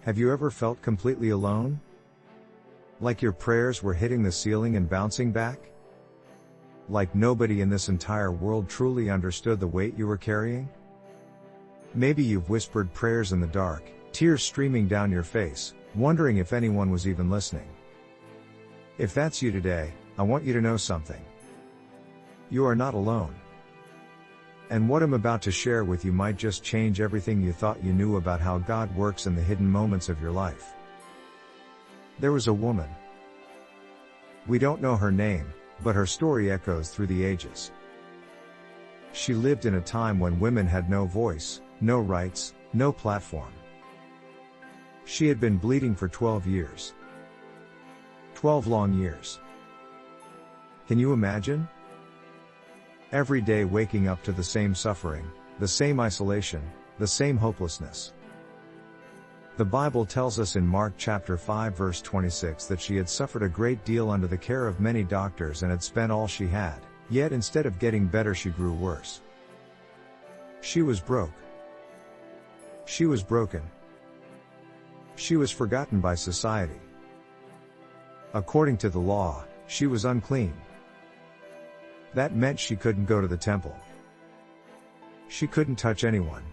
Have you ever felt completely alone? Like your prayers were hitting the ceiling and bouncing back? Like nobody in this entire world truly understood the weight you were carrying? Maybe you've whispered prayers in the dark, tears streaming down your face, wondering if anyone was even listening. If that's you today, I want you to know something. You are not alone. And what I'm about to share with you might just change everything you thought you knew about how God works in the hidden moments of your life. There was a woman. We don't know her name, but her story echoes through the ages. She lived in a time when women had no voice, no rights, no platform. She had been bleeding for 12 years. 12 long years. Can you imagine? Every day waking up to the same suffering, the same isolation, the same hopelessness. The Bible tells us in Mark chapter 5 verse 26 that she had suffered a great deal under the care of many doctors and had spent all she had, yet instead of getting better she grew worse. She was broke. She was broken. She was forgotten by society. According to the law, she was unclean. That meant she couldn't go to the temple. She couldn't touch anyone.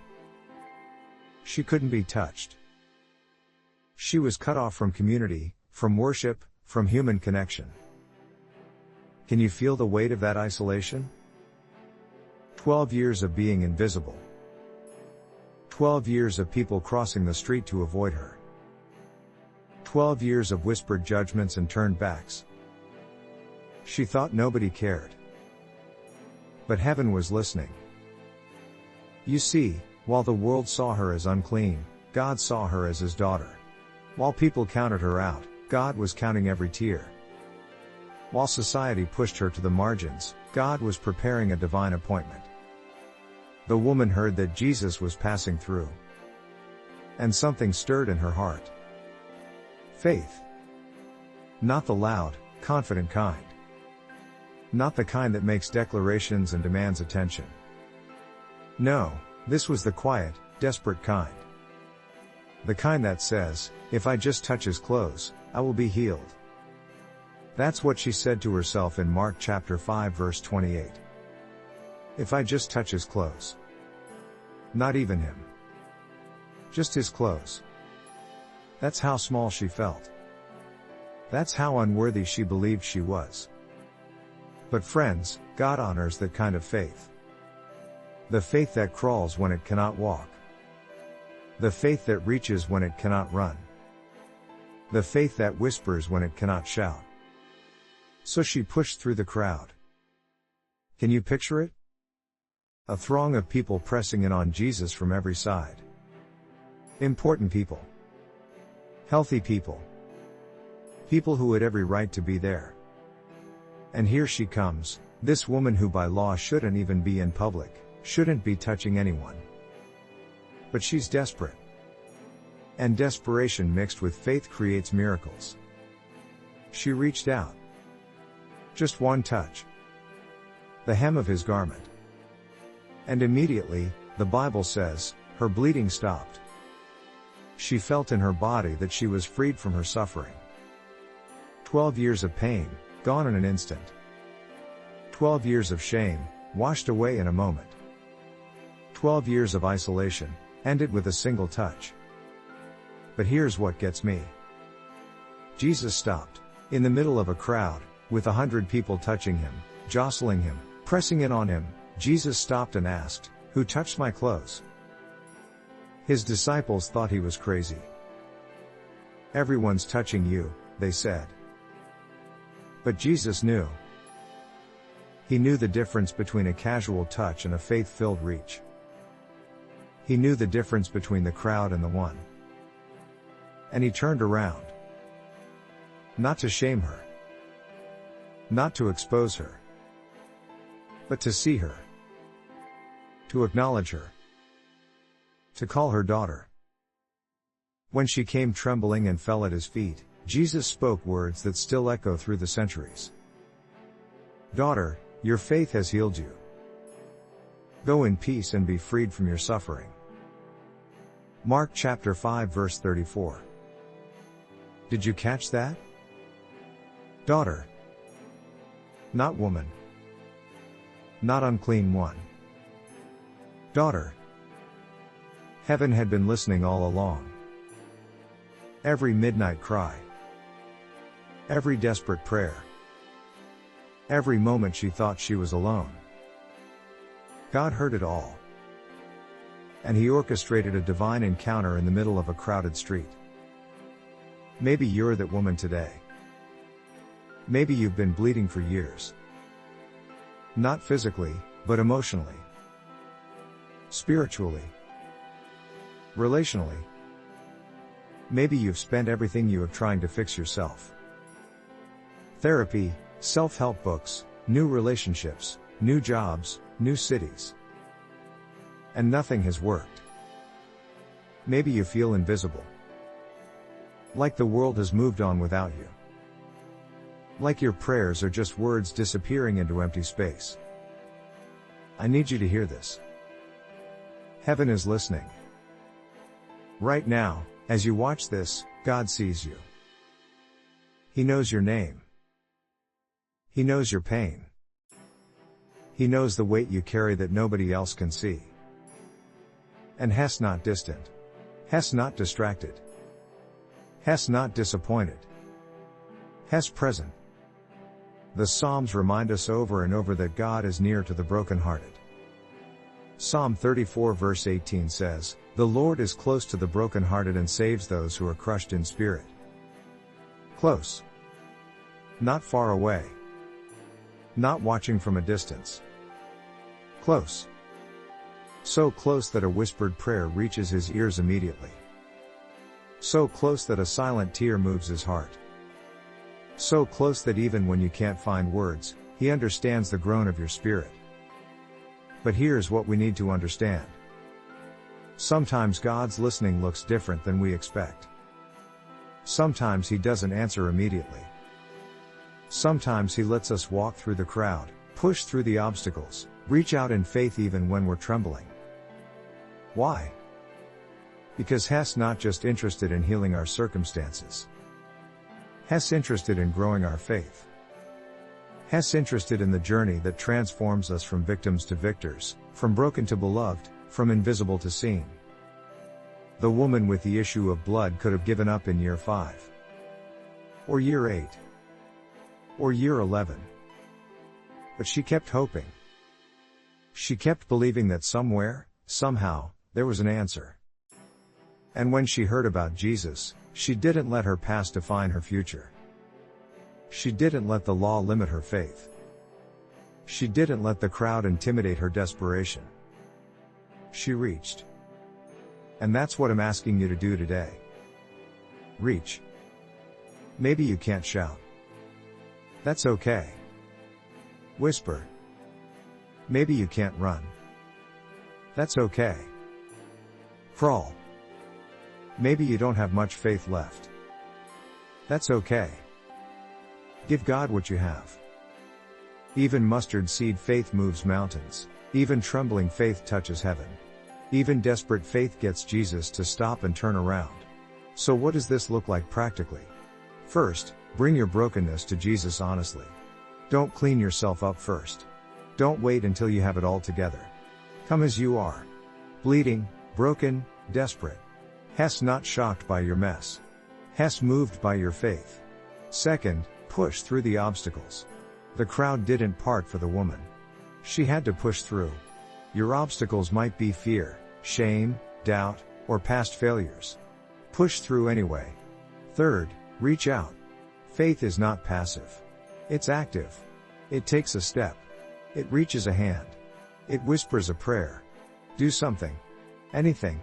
She couldn't be touched. She was cut off from community, from worship, from human connection. Can you feel the weight of that isolation? 12 years of being invisible. 12 years of people crossing the street to avoid her. 12 years of whispered judgments and turned backs. She thought nobody cared. But heaven was listening. You see, while the world saw her as unclean, God saw her as his daughter. While people counted her out, God was counting every tear. While society pushed her to the margins, God was preparing a divine appointment. The woman heard that Jesus was passing through. And something stirred in her heart. Faith. Not the loud, confident kind. Not the kind that makes declarations and demands attention. No, this was the quiet, desperate kind. The kind that says, if I just touch his clothes, I will be healed. That's what she said to herself in Mark chapter 5 verse 28. If I just touch his clothes. Not even him. Just his clothes. That's how small she felt. That's how unworthy she believed she was. But friends, God honors that kind of faith. The faith that crawls when it cannot walk. The faith that reaches when it cannot run. The faith that whispers when it cannot shout. So she pushed through the crowd. Can you picture it? A throng of people pressing in on Jesus from every side. Important people. Healthy people. People who had every right to be there. And here she comes, this woman who by law shouldn't even be in public, shouldn't be touching anyone. But she's desperate. And desperation mixed with faith creates miracles. She reached out. Just one touch. The hem of his garment. And immediately, the Bible says, her bleeding stopped. She felt in her body that she was freed from her suffering. 12 years of pain, gone in an instant. 12 years of shame, washed away in a moment. 12 years of isolation, ended with a single touch. But here's what gets me. Jesus stopped, in the middle of a crowd, with 100 people touching him, jostling him, pressing in on him. Jesus stopped and asked, "Who touched my clothes?" His disciples thought he was crazy. "Everyone's touching you," they said. But Jesus knew. He knew the difference between a casual touch and a faith-filled reach. He knew the difference between the crowd and the one. And he turned around. Not to shame her. Not to expose her. But to see her. To acknowledge her. To call her daughter. When she came trembling and fell at his feet, Jesus spoke words that still echo through the centuries. "Daughter, your faith has healed you. Go in peace and be freed from your suffering." Mark chapter 5 verse 34. Did you catch that? Daughter. Not woman. Not unclean one. Daughter. Heaven had been listening all along. Every midnight cry. Every desperate prayer. Every moment she thought she was alone. God heard it all. And He orchestrated a divine encounter in the middle of a crowded street. Maybe you're that woman today. Maybe you've been bleeding for years. Not physically, but emotionally. Spiritually. Relationally. Maybe you've spent everything you have trying to fix yourself. Therapy, self-help books, new relationships, new jobs, new cities. And nothing has worked. Maybe you feel invisible. Like the world has moved on without you. Like your prayers are just words disappearing into empty space. I need you to hear this. Heaven is listening. Right now, as you watch this, God sees you. He knows your name. He knows your pain. He knows the weight you carry that nobody else can see. And He's not distant. He's not distracted. He's not disappointed. He's present. The Psalms remind us over and over that God is near to the brokenhearted. Psalm 34 verse 18 says, "The Lord is close to the brokenhearted and saves those who are crushed in spirit." Close. Not far away. Not watching from a distance. Close. So close that a whispered prayer reaches His ears immediately. So close that a silent tear moves His heart. So close that even when you can't find words, He understands the groan of your spirit. But here's what we need to understand. Sometimes God's listening looks different than we expect. Sometimes He doesn't answer immediately. Sometimes He lets us walk through the crowd, push through the obstacles, reach out in faith even when we're trembling. Why? Because He's not just interested in healing our circumstances. He's interested in growing our faith. He's interested in the journey that transforms us from victims to victors, from broken to beloved, from invisible to seen. The woman with the issue of blood could have given up in year 5. Or year 8. Or year 11. But she kept hoping. She kept believing that somewhere, somehow, there was an answer. And when she heard about Jesus, she didn't let her past define her future. She didn't let the law limit her faith. She didn't let the crowd intimidate her desperation. She reached. And that's what I'm asking you to do today. Reach. Maybe you can't shout. That's okay. Whisper. Maybe you can't run. That's okay. Crawl. Maybe you don't have much faith left. That's okay. Give God what you have. Even mustard seed faith moves mountains. Even trembling faith touches heaven. Even desperate faith gets Jesus to stop and turn around. So what does this look like practically? First, bring your brokenness to Jesus honestly. Don't clean yourself up first. Don't wait until you have it all together. Come as you are. Bleeding, broken, desperate. He's not shocked by your mess. He's moved by your faith. Second, push through the obstacles. The crowd didn't part for the woman. She had to push through. Your obstacles might be fear, shame, doubt, or past failures. Push through anyway. Third, reach out. Faith is not passive. It's active. It takes a step. It reaches a hand. It whispers a prayer. Do something. Anything.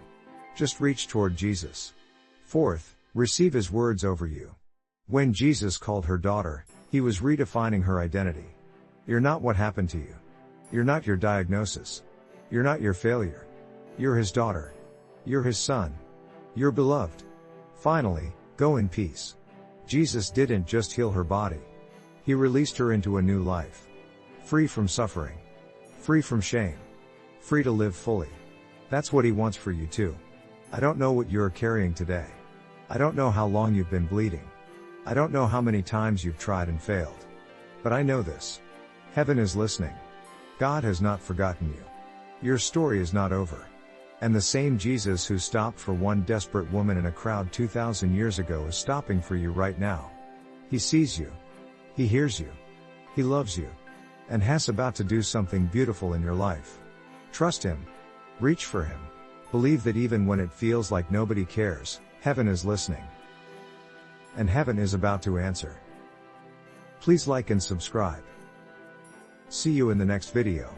Just reach toward Jesus. Fourth, receive His words over you. When Jesus called her daughter, He was redefining her identity. You're not what happened to you. You're not your diagnosis. You're not your failure. You're His daughter. You're His son. You're beloved. Finally, go in peace. Jesus didn't just heal her body. He released her into a new life. Free from suffering. Free from shame. Free to live fully. That's what He wants for you too. I don't know what you're carrying today. I don't know how long you've been bleeding. I don't know how many times you've tried and failed. But I know this. Heaven is listening. God has not forgotten you. Your story is not over. And the same Jesus who stopped for one desperate woman in a crowd 2,000 years ago is stopping for you right now. He sees you. He hears you. He loves you. And has about to do something beautiful in your life. Trust Him. Reach for Him. Believe that even when it feels like nobody cares, Heaven is listening. And Heaven is about to answer. Please like and subscribe. See you in the next video.